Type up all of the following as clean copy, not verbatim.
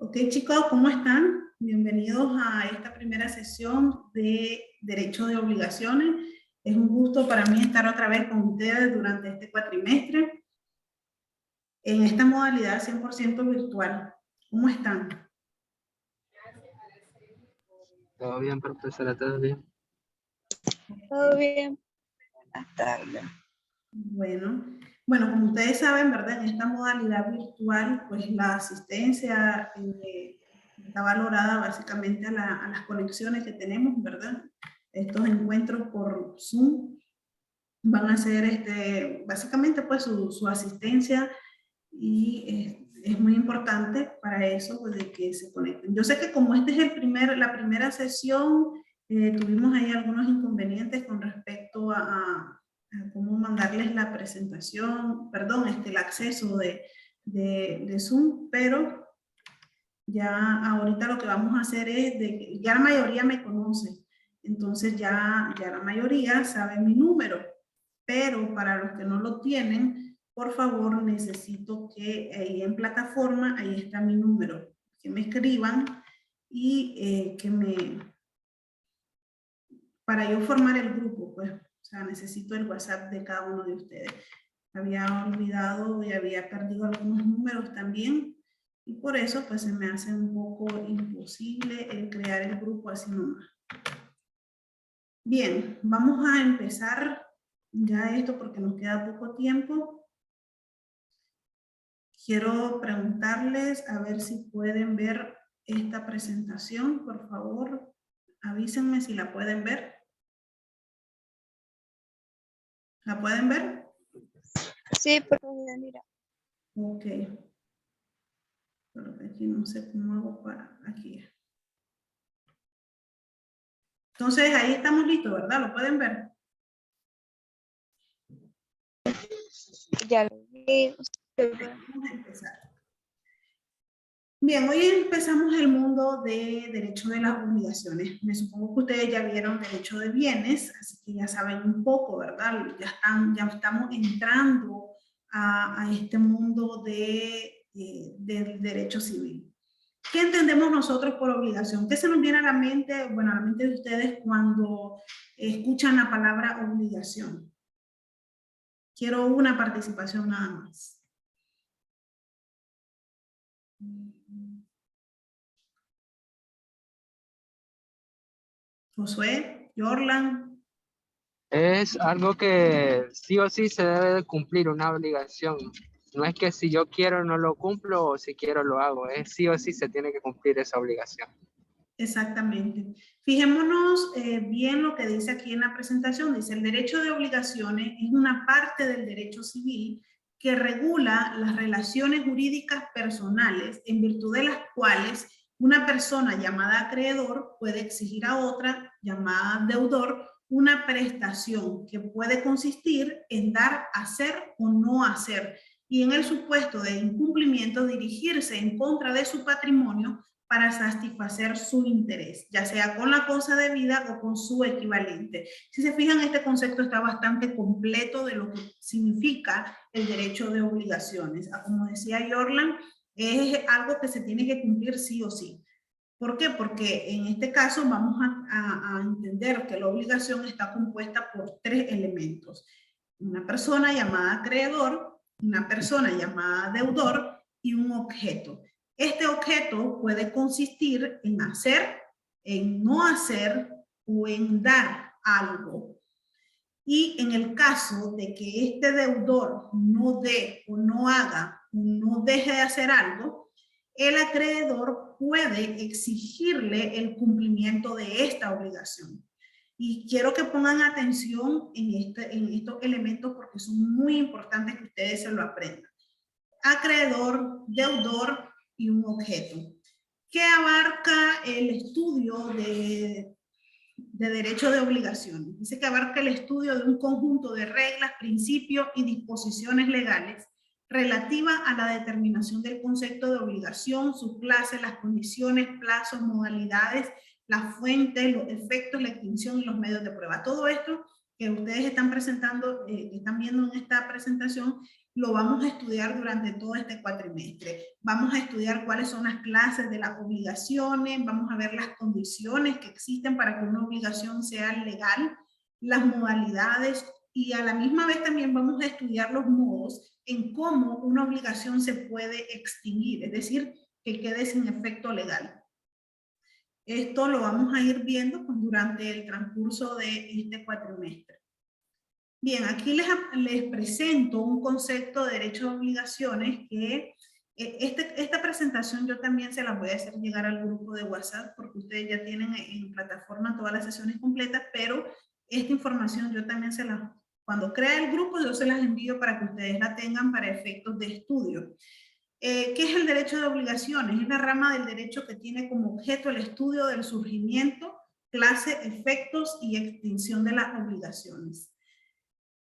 Ok, chicos, ¿cómo están? Bienvenidos a esta primera sesión de Derecho de Obligaciones. Es un gusto para mí estar otra vez con ustedes durante este cuatrimestre en esta modalidad 100% virtual. ¿Cómo están? Todo bien, profesora, todo bien. Todo bien, buenas tardes. Bueno, como ustedes saben, ¿verdad? En esta modalidad virtual, pues la asistencia está valorada básicamente a las conexiones que tenemos, ¿verdad? Estos encuentros por Zoom van a ser básicamente pues su asistencia y es muy importante para eso, pues de que se conecten. Yo sé que como este es la primera sesión, tuvimos ahí algunos inconvenientes con respecto a cómo mandarles la presentación, perdón, el acceso de Zoom, pero ya ahorita lo que vamos a hacer es, ya la mayoría me conoce, entonces ya la mayoría sabe mi número, pero para los que no lo tienen, por favor necesito que ahí en plataforma, ahí está mi número, que me escriban y para yo formar el grupo, pues, o sea, necesito el WhatsApp de cada uno de ustedes. Había olvidado y había perdido algunos números también, y por eso pues se me hace un poco imposible el crear el grupo así nomás. Bien, vamos a empezar ya esto porque nos queda poco tiempo. Quiero preguntarles a ver si pueden ver esta presentación, por favor. Avísenme si la pueden ver. ¿La pueden ver? Sí, pero mira. Ok. Pero aquí no sé cómo hago para aquí. Entonces ahí estamos listos, ¿verdad? ¿Lo pueden ver? Ya lo vi. Vamos a empezar. Bien, hoy empezamos el mundo de derecho de las obligaciones. Me supongo que ustedes ya vieron derecho de bienes, así que ya saben un poco, ¿verdad? Ya estamos entrando a este mundo del derecho civil. ¿Qué entendemos nosotros por obligación? ¿Qué se nos viene a la mente, bueno, a la mente de ustedes cuando escuchan la palabra obligación? Quiero una participación nada más. Josué, Yorlan. Es algo que sí o sí se debe de cumplir, una obligación. No es que si yo quiero no lo cumplo o si quiero lo hago, es sí o sí se tiene que cumplir esa obligación. Exactamente. Fijémonos bien lo que dice aquí en la presentación. Dice, el derecho de obligaciones es una parte del derecho civil que regula las relaciones jurídicas personales en virtud de las cuales una persona llamada acreedor puede exigir a otra llamada deudor una prestación que puede consistir en dar, hacer o no hacer, y en el supuesto de incumplimiento dirigirse en contra de su patrimonio para satisfacer su interés, ya sea con la cosa debida o con su equivalente. Si se fijan, este concepto está bastante completo de lo que significa el derecho de obligaciones. Como decía Yorlan, es algo que se tiene que cumplir sí o sí. ¿Por qué? Porque en este caso vamos a entender que la obligación está compuesta por tres elementos. Una persona llamada acreedor, una persona llamada deudor y un objeto. Este objeto puede consistir en hacer, en no hacer o en dar algo. Y en el caso de que este deudor no dé o no haga o no deje de hacer algo, el acreedor puede exigirle el cumplimiento de esta obligación. Y quiero que pongan atención en estos elementos porque son muy importantes que ustedes se lo aprendan. Acreedor, deudor y un objeto. ¿Qué abarca el estudio de derecho de obligaciones? Dice que abarca el estudio de un conjunto de reglas, principios y disposiciones legales relativa a la determinación del concepto de obligación, sus clases, las condiciones, plazos, modalidades, las fuentes, los efectos, la extinción y los medios de prueba. Todo esto que ustedes están presentando, están viendo en esta presentación, lo vamos a estudiar durante todo este cuatrimestre. Vamos a estudiar cuáles son las clases de las obligaciones, vamos a ver las condiciones que existen para que una obligación sea legal, las modalidades, y a la misma vez también vamos a estudiar los modos en cómo una obligación se puede extinguir, es decir, que quede sin efecto legal. Esto lo vamos a ir viendo pues, durante el transcurso de este cuatrimestre. Bien, aquí les presento un concepto de derechos y obligaciones que esta presentación yo también se las voy a hacer llegar al grupo de WhatsApp porque ustedes ya tienen en plataforma todas las sesiones completas, pero esta información yo también cuando crea el grupo yo se las envío para que ustedes la tengan para efectos de estudio. ¿Qué es el derecho de obligaciones? Es la rama del derecho que tiene como objeto el estudio del surgimiento, clase, efectos y extinción de las obligaciones.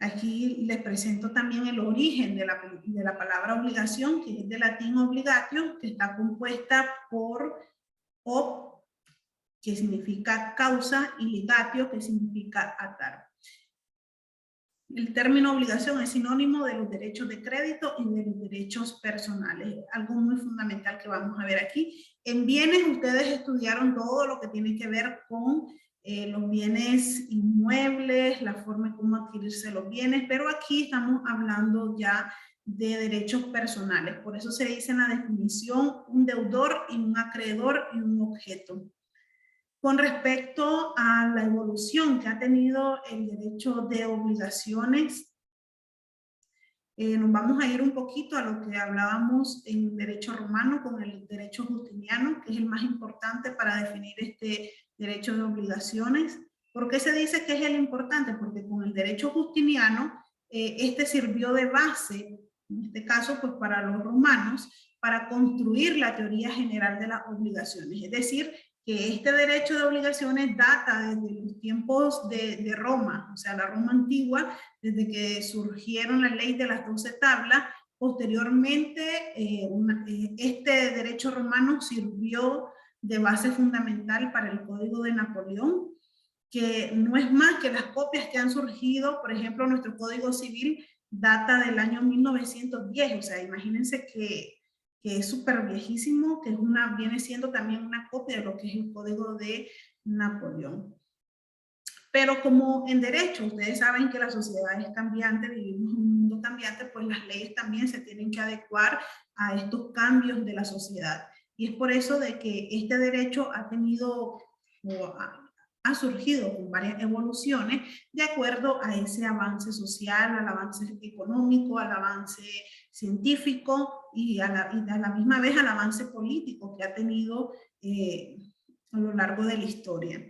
Aquí les presento también el origen de la palabra obligación, que es de latín obligatio, que está compuesta por ob, que significa causa, y ligatio, que significa atar. El término obligación es sinónimo de los derechos de crédito y de los derechos personales, algo muy fundamental que vamos a ver aquí. En bienes ustedes estudiaron todo lo que tiene que ver con los bienes inmuebles, la forma en cómo adquirirse los bienes, pero aquí estamos hablando ya de derechos personales. Por eso se dice en la definición un deudor y un acreedor y un objeto. Con respecto a la evolución que ha tenido el derecho de obligaciones, nos vamos a ir un poquito a lo que hablábamos en derecho romano con el derecho justiniano, que es el más importante para definir este derecho de obligaciones. ¿Por qué se dice que es el importante? Porque con el derecho justiniano, este sirvió de base, en este caso pues para los romanos, para construir la teoría general de las obligaciones. Es decir, que este derecho de obligaciones data desde los tiempos de Roma, o sea, la Roma antigua, desde que surgieron la ley de las 12 tablas. Posteriormente, este derecho romano sirvió de base fundamental para el Código de Napoleón, que no es más que las copias que han surgido. Por ejemplo, nuestro Código Civil data del año 1910, o sea, imagínense que es súper viejísimo, que viene siendo también una copia de lo que es el Código de Napoleón. Pero como en derecho, ustedes saben que la sociedad es cambiante, vivimos en un mundo cambiante, pues las leyes también se tienen que adecuar a estos cambios de la sociedad. Y es por eso de que este derecho ha tenido, ha surgido con varias evoluciones de acuerdo a ese avance social, al avance económico, al avance científico y a la misma vez al avance político que ha tenido a lo largo de la historia.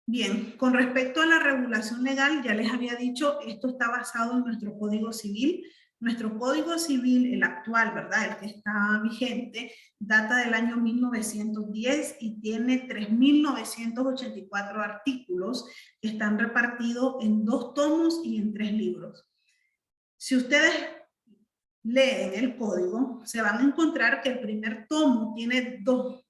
Bien, con respecto a la regulación legal, ya les había dicho, esto está basado en nuestro Código Civil. Nuestro Código Civil, el actual, ¿verdad? El que está vigente, data del año 1910 y tiene 3.984 artículos que están repartidos en 2 tomos y en 3 libros. Si ustedes leen el código, se van a encontrar que el primer tomo tiene dos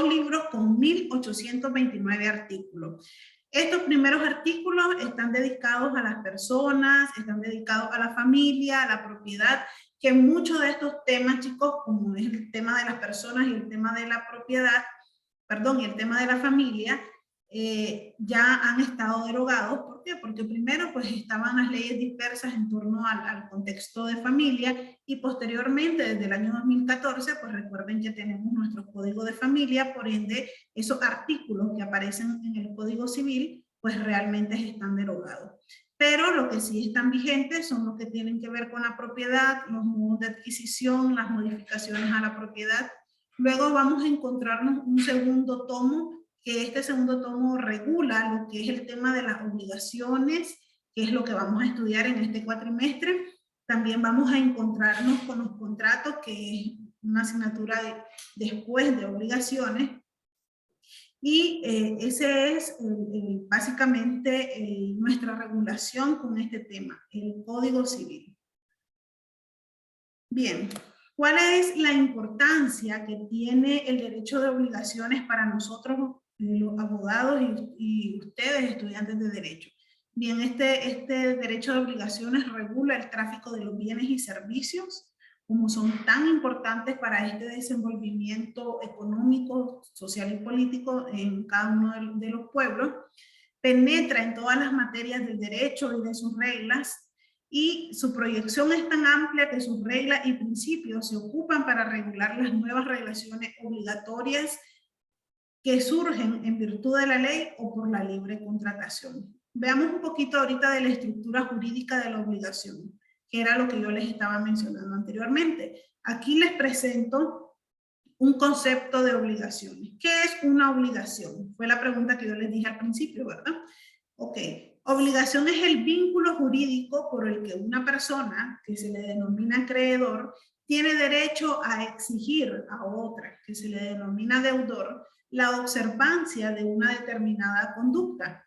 libros con 1.829 artículos. Estos primeros artículos están dedicados a las personas, están dedicados a la familia, a la propiedad, que muchos de estos temas, chicos, como es el tema de las personas y el tema de la propiedad, perdón, y el tema de la familia, ya han estado derogados. ¿Por qué? Porque primero pues estaban las leyes dispersas en torno al contexto de familia, y posteriormente desde el año 2014 pues recuerden que tenemos nuestro Código de Familia, por ende esos artículos que aparecen en el Código Civil pues realmente están derogados. Pero lo que sí están vigentes son los que tienen que ver con la propiedad, los modos de adquisición, las modificaciones a la propiedad. Luego vamos a encontrarnos un segundo tomo, que este segundo tomo regula lo que es el tema de las obligaciones, que es lo que vamos a estudiar en este cuatrimestre. También vamos a encontrarnos con los contratos, que es una asignatura después de obligaciones. Y ese es básicamente nuestra regulación con este tema, el Código Civil. Bien. ¿Cuál es la importancia que tiene el derecho de obligaciones para nosotros, los abogados y ustedes, estudiantes de derecho? Bien, este derecho de obligaciones regula el tráfico de los bienes y servicios, como son tan importantes para este desenvolvimiento económico, social y político en cada uno de los pueblos. Penetra en todas las materias del derecho y de sus reglas, y su proyección es tan amplia que sus reglas y principios se ocupan para regular las nuevas relaciones obligatorias que surgen en virtud de la ley o por la libre contratación. Veamos un poquito ahorita de la estructura jurídica de la obligación, que era lo que yo les estaba mencionando anteriormente. Aquí les presento un concepto de obligaciones. ¿Qué es una obligación? Fue la pregunta que yo les dije al principio, ¿verdad? Ok, obligación es el vínculo jurídico por el que una persona, que se le denomina acreedor, tiene derecho a exigir a otra, que se le denomina deudor, la observancia de una determinada conducta,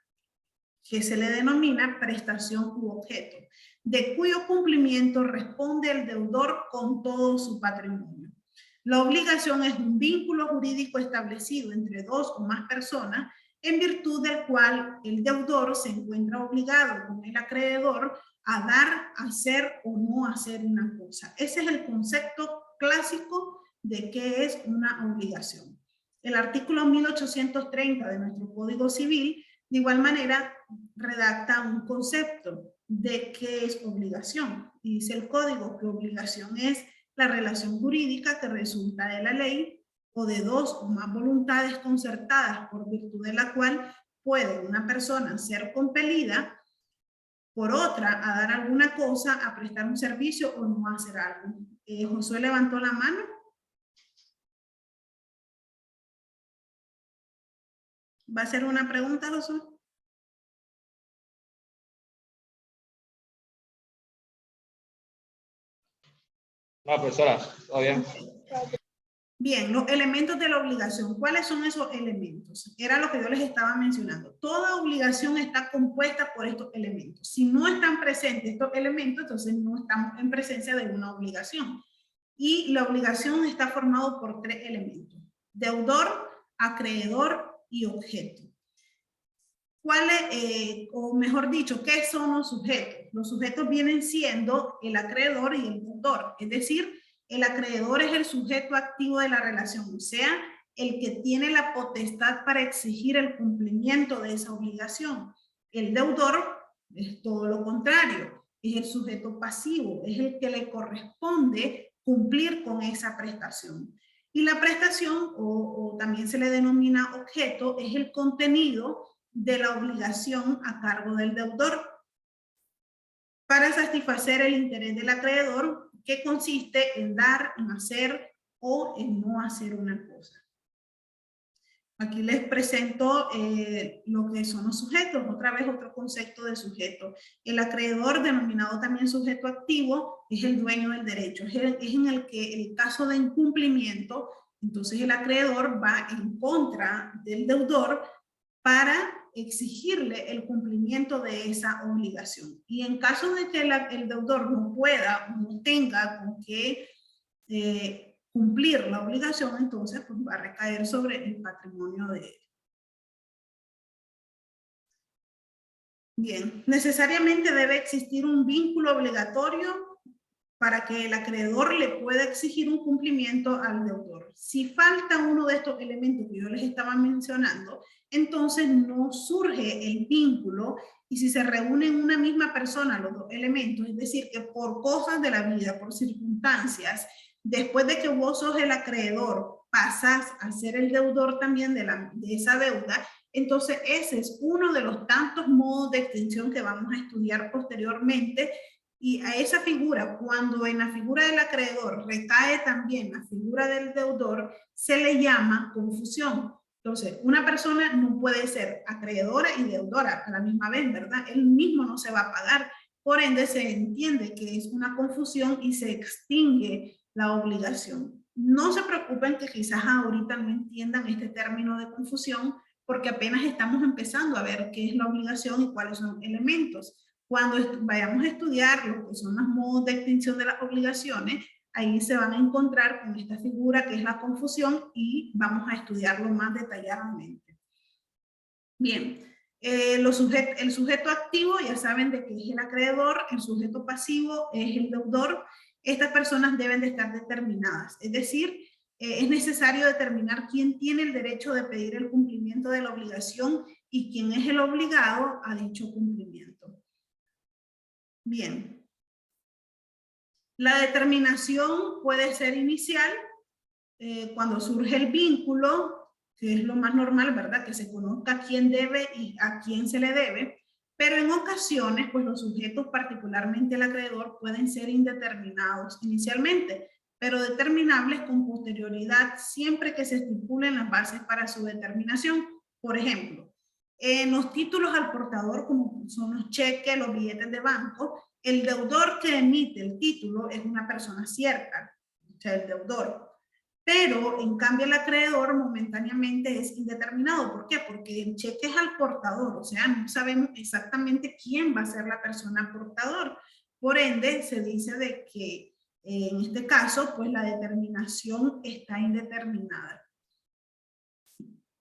que se le denomina prestación u objeto, de cuyo cumplimiento responde el deudor con todo su patrimonio. La obligación es un vínculo jurídico establecido entre dos o más personas, en virtud del cual el deudor se encuentra obligado con el acreedor a dar, hacer o no hacer una cosa. Ese es el concepto clásico de qué es una obligación. El artículo 1830 de nuestro Código Civil, de igual manera, redacta un concepto de qué es obligación. Y dice el código que obligación es la relación jurídica que resulta de la ley o de dos o más voluntades concertadas por virtud de la cual puede una persona ser compelida por otra a dar alguna cosa, a prestar un servicio o no hacer algo. Josué levantó la mano. ¿Va a hacer una pregunta, Josué? No, profesora, todo bien. Bien, los elementos de la obligación. ¿Cuáles son esos elementos? Era lo que yo les estaba mencionando. Toda obligación está compuesta por estos elementos. Si no están presentes estos elementos, entonces no estamos en presencia de una obligación. Y la obligación está formada por tres elementos: deudor, acreedor y objeto. O mejor dicho, ¿qué son los sujetos? Los sujetos vienen siendo el acreedor y el deudor. Es decir, el acreedor es el sujeto activo de la relación, o sea, el que tiene la potestad para exigir el cumplimiento de esa obligación. El deudor es todo lo contrario, es el sujeto pasivo, es el que le corresponde cumplir con esa prestación. Y la prestación, o también se le denomina objeto, es el contenido de la obligación a cargo del deudor para satisfacer el interés del acreedor, que consiste en dar, en hacer o en no hacer una cosa. Aquí les presento lo que son los sujetos, otra vez otro concepto de sujeto. El acreedor, denominado también sujeto activo, es el dueño del derecho, es en el que el caso de incumplimiento, entonces el acreedor va en contra del deudor para exigirle el cumplimiento de esa obligación. Y en caso de que el deudor no pueda, no tenga con qué cumplir la obligación, entonces pues, va a recaer sobre el patrimonio de él. Bien, necesariamente debe existir un vínculo obligatorio para que el acreedor le pueda exigir un cumplimiento al deudor. Si falta uno de estos elementos que yo les estaba mencionando, entonces no surge el vínculo, y si se reúnen una misma persona los dos elementos, es decir, que por cosas de la vida, por circunstancias, después de que vos sos el acreedor, pasás a ser el deudor también de esa deuda, entonces ese es uno de los tantos modos de extinción que vamos a estudiar posteriormente. Y a esa figura, cuando en la figura del acreedor recae también la figura del deudor, se le llama confusión. Entonces, una persona no puede ser acreedora y deudora a la misma vez, ¿verdad? Él mismo no se va a pagar. Por ende, se entiende que es una confusión y se extingue la obligación. No se preocupen que quizás ahorita no entiendan este término de confusión, porque apenas estamos empezando a ver qué es la obligación y cuáles son los elementos. Cuando vayamos a estudiar lo que son los modos de extinción de las obligaciones, ahí se van a encontrar con esta figura que es la confusión y vamos a estudiarlo más detalladamente. Bien, El sujeto activo, ya saben de que es el acreedor, el sujeto pasivo es el deudor. Estas personas deben de estar determinadas, es decir, es necesario determinar quién tiene el derecho de pedir el cumplimiento de la obligación y quién es el obligado a dicho cumplimiento. Bien. La determinación puede ser inicial, cuando surge el vínculo, que es lo más normal, ¿verdad? Que se conozca quién debe y a quién se le debe, pero en ocasiones, pues los sujetos, particularmente el acreedor, pueden ser indeterminados inicialmente, pero determinables con posterioridad, siempre que se estipulen las bases para su determinación. Por ejemplo, en los títulos al portador, como son los cheques, los billetes de banco, el deudor que emite el título es una persona cierta, o sea, el deudor. Pero, en cambio, el acreedor momentáneamente es indeterminado. ¿Por qué? Porque el cheque es al portador, o sea, no sabemos exactamente quién va a ser la persona portador. Por ende, se dice de que en este caso, pues la determinación está indeterminada.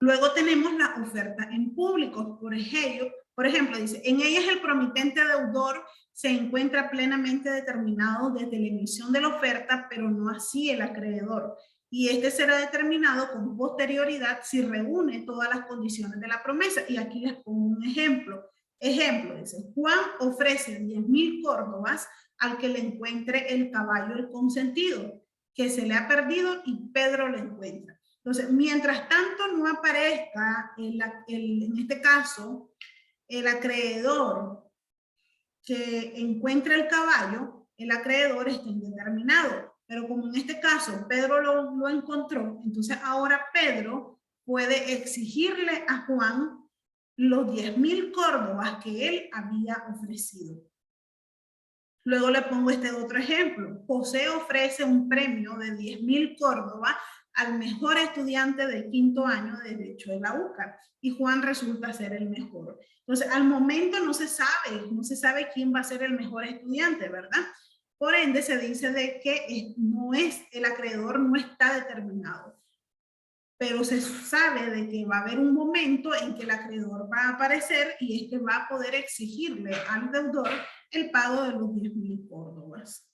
Luego tenemos la oferta en público. Por ejemplo, dice, en ellas el promitente deudor se encuentra plenamente determinado desde la emisión de la oferta, pero no así el acreedor. Y este será determinado con posterioridad si reúne todas las condiciones de la promesa. Y aquí les pongo un ejemplo. Ejemplo, dice, Juan ofrece 10.000 córdobas al que le encuentre el caballo el consentido, que se le ha perdido y Pedro lo encuentra. Entonces, mientras tanto no aparezca, en este caso, el acreedor que encuentre el caballo, el acreedor está indeterminado. Pero como en este caso Pedro lo encontró, entonces ahora Pedro puede exigirle a Juan los 10.000 córdobas que él había ofrecido. Luego le pongo este otro ejemplo. José ofrece un premio de 10.000 córdobas al mejor estudiante del 5º año de Derecho de la UCA y Juan resulta ser el mejor. Entonces, al momento no se sabe quién va a ser el mejor estudiante, ¿verdad? Por ende, se dice de que el acreedor no está determinado, pero se sabe de que va a haber un momento en que el acreedor va a aparecer y este va a poder exigirle al deudor el pago de los 10.000 córdobas.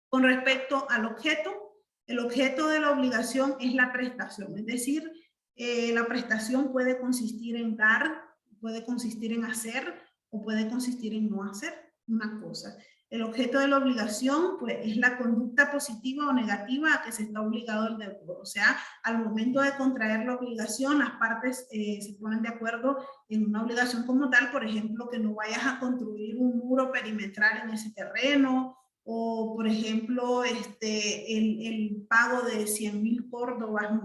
Con respecto al objeto, el objeto de la obligación es la prestación, es decir, la prestación puede consistir en dar, puede consistir en hacer o puede consistir en no hacer una cosa. El objeto de la obligación pues, es la conducta positiva o negativa a que se está obligado el deudor. O sea, al momento de contraer la obligación, las partes se ponen de acuerdo en una obligación como tal, por ejemplo, que no vayas a construir un muro perimetral en ese terreno, o por ejemplo, el pago de 100.000 córdobas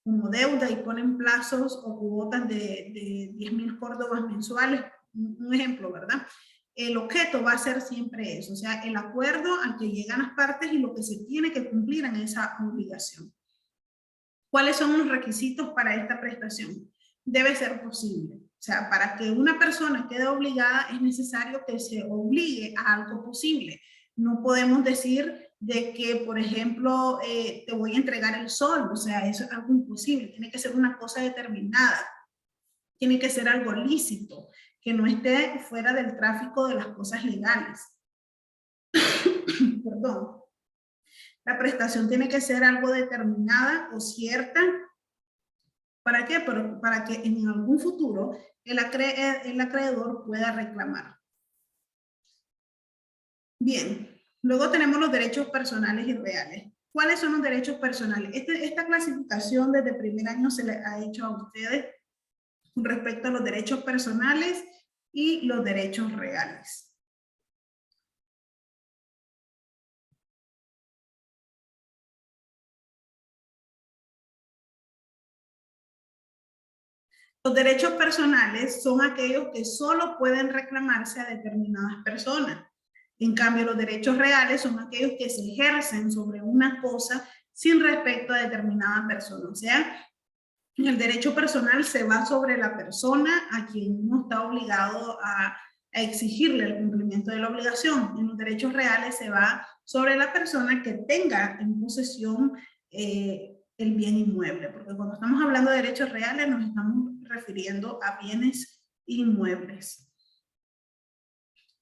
como deuda y ponen plazos o cuotas de 10.000 córdobas mensuales, un ejemplo, ¿verdad? El objeto va a ser siempre eso, o sea, el acuerdo al que llegan las partes y lo que se tiene que cumplir en esa obligación. ¿Cuáles son los requisitos para esta prestación? Debe ser posible. O sea, para que una persona quede obligada es necesario que se obligue a algo posible. No podemos decir de que, por ejemplo, te voy a entregar el sol. O sea, eso es algo imposible. Tiene que ser una cosa determinada. Tiene que ser algo lícito, que no esté fuera del tráfico de las cosas legales. Perdón. La prestación tiene que ser algo determinada o cierta. ¿Para qué? Para que en algún futuro el acreedor pueda reclamar. Bien, luego tenemos los derechos personales y reales. ¿Cuáles son los derechos personales? Esta clasificación desde primer año se le ha hecho a ustedes con respecto a los derechos personales y los derechos reales. Los derechos personales son aquellos que solo pueden reclamarse a determinadas personas. En cambio, los derechos reales son aquellos que se ejercen sobre una cosa sin respecto a determinada persona. O sea, el derecho personal se va sobre la persona a quien uno está obligado a exigirle el cumplimiento de la obligación. En los derechos reales se va sobre la persona que tenga en posesión el bien inmueble, porque cuando estamos hablando de derechos reales nos estamos refiriendo a bienes inmuebles.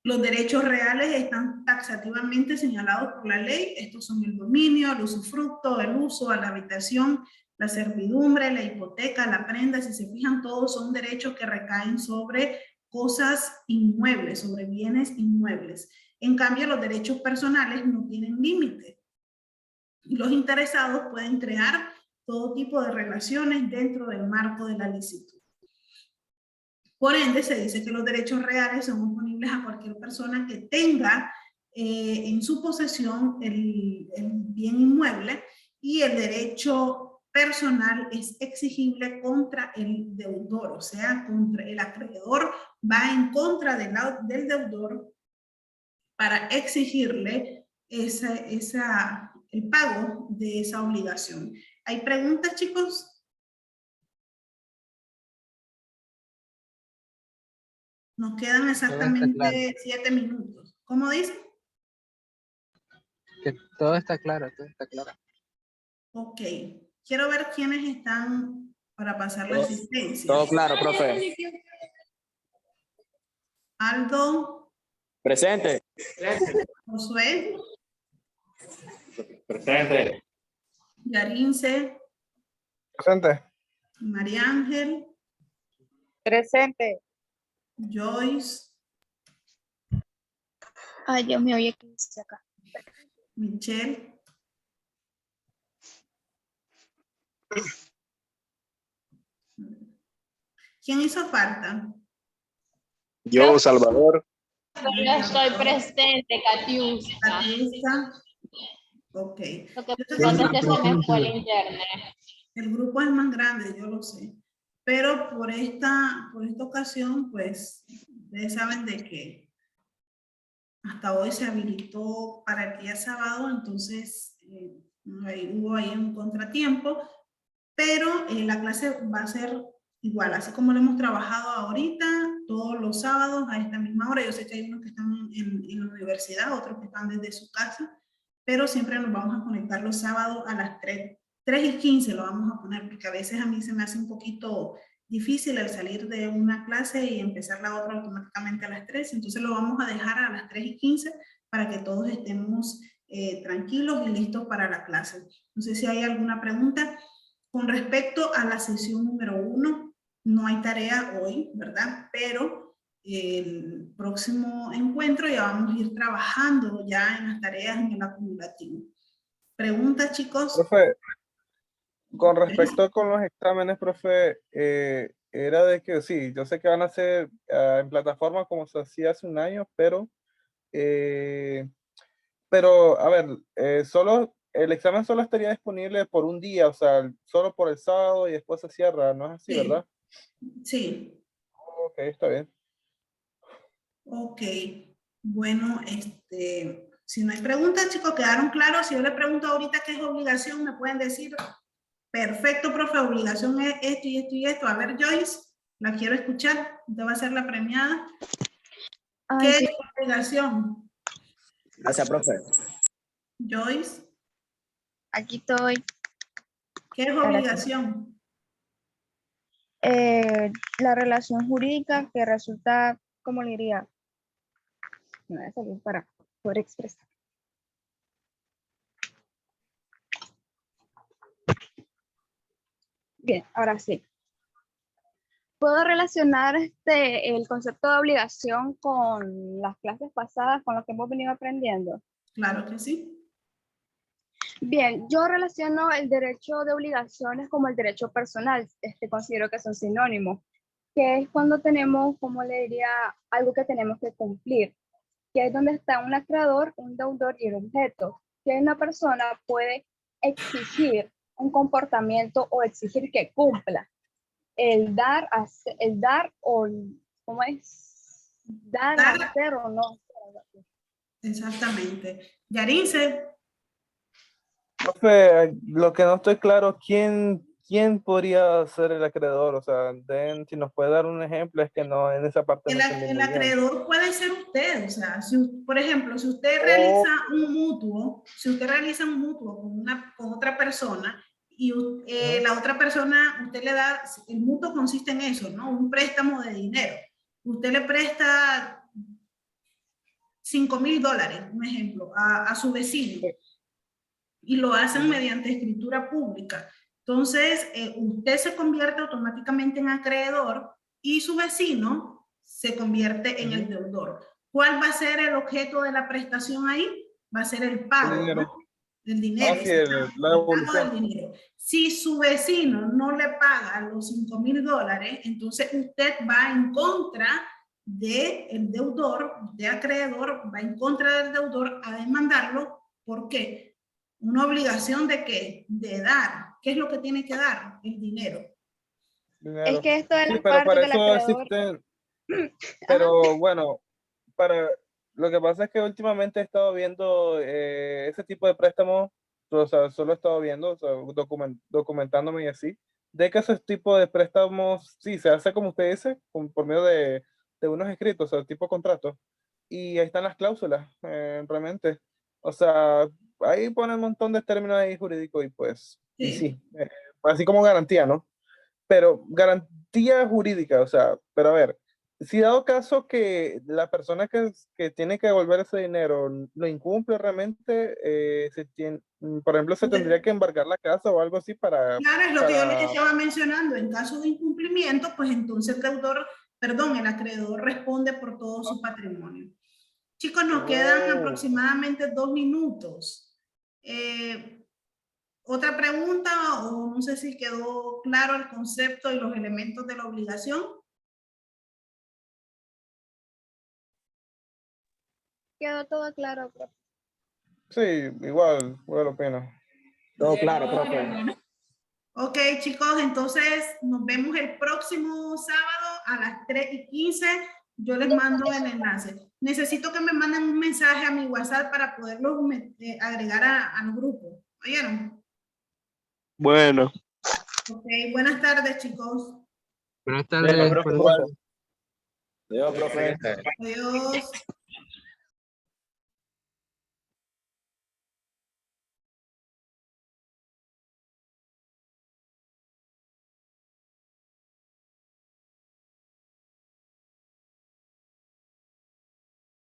Los derechos reales están taxativamente señalados por la ley. Estos son el dominio, el usufructo, el uso, la habitación, la servidumbre, la hipoteca, la prenda. Si se fijan, todos son derechos que recaen sobre cosas inmuebles, sobre bienes inmuebles. En cambio, los derechos personales no tienen límite. Los interesados pueden crear todo tipo de relaciones dentro del marco de la licitud. Por ende, se dice que los derechos reales son oponibles a cualquier persona que tenga en su posesión el bien inmueble, y el derecho personal es exigible contra el deudor, o sea, contra el acreedor va en contra del deudor para exigirle el pago de esa obligación. ¿Hay preguntas, chicos? Nos quedan exactamente 7 minutos. ¿Cómo dice? Que todo está claro, todo está claro. Ok. Quiero ver quiénes están para pasar la asistencia. Todo claro, profe. Aldo. Presente. Josué. Presente. Yarince. Presente. María Ángel. Presente. Joyce. Ay, Dios mío, oye, ¿qué dice acá? Michelle. ¿Quién hizo falta? Yo, Salvador. Yo estoy presente, Katiuska. Katiuska. Ok. Lo que pasa es que se me fue el internet. El grupo es más grande, yo lo sé. Pero por esta ocasión, pues, ustedes saben de que hasta hoy se habilitó para el día sábado, entonces hubo ahí un contratiempo, pero la clase va a ser igual, así como lo hemos trabajado ahorita, todos los sábados a esta misma hora. Yo sé que hay unos que están en la universidad, otros que están desde su casa, pero siempre nos vamos a conectar los sábados a las 3:15 lo vamos a poner, porque a veces a mí se me hace un poquito difícil el salir de una clase y empezar la otra automáticamente a las 3, entonces lo vamos a dejar a las 3:15 para que todos estemos tranquilos y listos para la clase. No sé si hay alguna pregunta. Con respecto a la sesión número 1, no hay tarea hoy, ¿verdad? Pero el próximo encuentro ya vamos a ir trabajando ya en las tareas en el acumulativo. ¿Preguntas, chicos? Profe, con respecto con los exámenes, profe, era de que sí, yo sé que van a ser en plataforma como se hacía hace un año, pero a ver, solo el examen solo estaría disponible por un día, o sea, solo por el sábado y después se cierra, ¿no es así, Sí. verdad? Sí. Ok, está bien. Ok. Bueno, si no hay preguntas, chicos, ¿quedaron claros? Si yo les pregunto ahorita qué es obligación, me pueden decir, perfecto, profe, obligación es esto y esto y esto. A ver, Joyce, la quiero escuchar. Usted va a ser la premiada. ¿Qué es obligación? Gracias, profe. Joyce, Aquí estoy. ¿qué es obligación? La relación jurídica que resulta, ¿cómo le diría? Me voy a salir para poder expresar. Bien, ahora sí. ¿Puedo relacionar el concepto de obligación con las clases pasadas, con lo que hemos venido aprendiendo? Claro que sí. Bien, yo relaciono el derecho de obligaciones como el derecho personal. Considero que son sinónimos, que es cuando tenemos, como le diría, algo que tenemos que cumplir, que es donde está un acreedor, un deudor y un objeto, que una persona puede exigir un comportamiento o exigir que cumpla. El dar o, ¿cómo es? Dar, hacer o no. Exactamente. Yarince. Profe, lo que no estoy claro, ¿quién podría ser el acreedor? O sea, si nos puede dar un ejemplo, es que no, en esa parte no entendí El muy bien. acreedor puede ser usted, o sea, por ejemplo, si usted realiza un mutuo, con otra persona, y la otra persona, usted le da, el mutuo consiste en eso, ¿no? Un préstamo de dinero. Usted le presta $5,000, un ejemplo, a su vecino, y lo hacen mediante escritura pública. Entonces, usted se convierte automáticamente en acreedor y su vecino se convierte en el deudor. ¿Cuál va a ser el objeto de la prestación ahí? Va a ser el pago, El dinero. ¿no? El dinero. Ah, sí, el la pago devolución. del dinero. Si su vecino no le paga los $5,000, entonces usted va en contra del deudor, de acreedor, va en contra del deudor a demandarlo. ¿Por qué? Una obligación de ¿qué? De dar. ¿Qué es lo que tiene que dar? El dinero. Dinero. Es que esto de Sí, las pero partes para que el eso acreedor... existen. Pero bueno, lo que pasa es que últimamente he estado viendo ese tipo de préstamos, o sea, solo he estado viendo, o sea, documentándome y así, de que ese tipo de préstamos, sí, se hace como usted dice, por medio de unos escritos, o sea, tipo contrato, y ahí están las cláusulas, realmente. O sea, ahí pone un montón de términos ahí jurídicos y pues, y sí, así como garantía, ¿no? Pero garantía jurídica, o sea, pero a ver, si dado caso que la persona que tiene que devolver ese dinero lo incumple realmente, por ejemplo, se tendría que embargar la casa o algo así para... Claro, es lo que yo les estaba mencionando. En caso de incumplimiento, pues entonces el deudor, perdón, el acreedor responde por todo su patrimonio. Chicos, nos quedan aproximadamente 2 minutos. ¿Otra pregunta o no sé si quedó claro el concepto y los elementos de la obligación? Quedó todo claro, profe. Sí, igual, vale la pena. Todo claro, profe. Ok, chicos, entonces nos vemos el próximo sábado a las 3:15. Yo les mando el enlace. Necesito que me manden un mensaje a mi WhatsApp para poderlos agregar al grupo. ¿Oyeron? Bueno. Ok, buenas tardes, chicos. Buenas tardes. Adiós, profe. Adiós.